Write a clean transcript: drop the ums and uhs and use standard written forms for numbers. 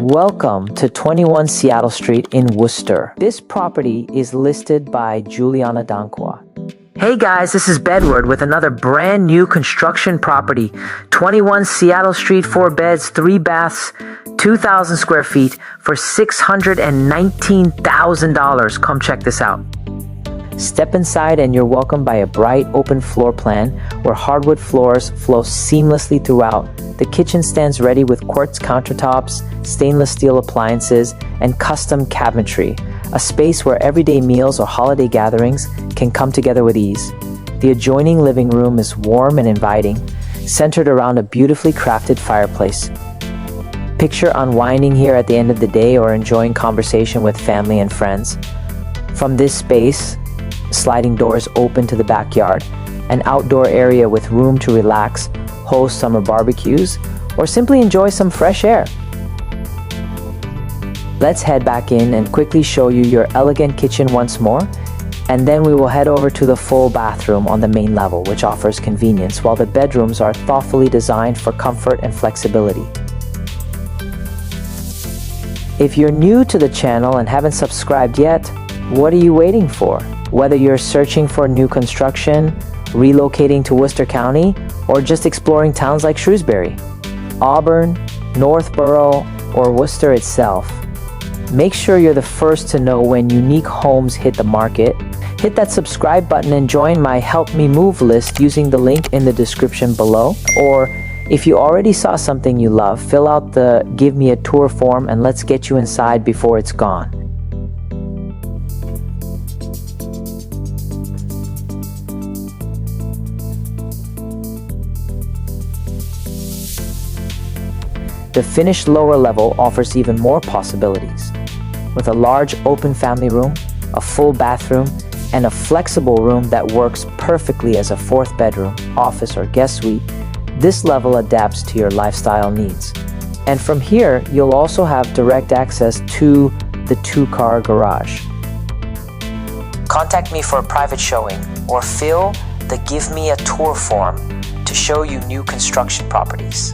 Welcome to 21 Seattle Street in Worcester. This property is listed by Juliana Dankwa. Hey guys, this is Bedward with another brand new construction property. 21 Seattle Street, 4 beds, 3 baths, 2,000 square feet for $619,000. Come check this out. Step inside and you're welcomed by a bright open floor plan where hardwood floors flow seamlessly throughout. The kitchen stands ready with quartz countertops, stainless steel appliances, and custom cabinetry, a space where everyday meals or holiday gatherings can come together with ease. The adjoining living room is warm and inviting, centered around a beautifully crafted fireplace. Picture unwinding here at the end of the day or enjoying conversation with family and friends. From this space, sliding doors open to the backyard, an outdoor area with room to relax, host summer barbecues, or simply enjoy some fresh air. Let's head back in and quickly show you your elegant kitchen once more, and then we will head over to the full bathroom on the main level, which offers convenience, while the bedrooms are thoughtfully designed for comfort and flexibility. If you're new to the channel and haven't subscribed yet, what are you waiting for? Whether you're searching for new construction, relocating to Worcester County, or just exploring towns like Shrewsbury, Auburn, Northborough, or Worcester itself, make sure you're the first to know when unique homes hit the market. Hit that subscribe button and join my Help Me Move list using the link in the description below. Or if you already saw something you love, fill out the Give Me a Tour form and let's get you inside before it's gone. The finished lower level offers even more possibilities. With a large open family room, a full bathroom, and a flexible room that works perfectly as a 4th bedroom, office, or guest suite, this level adapts to your lifestyle needs. And from here, you'll also have direct access to the 2-car garage. Contact me for a private showing or fill the Give Me a Tour form to show you new construction properties.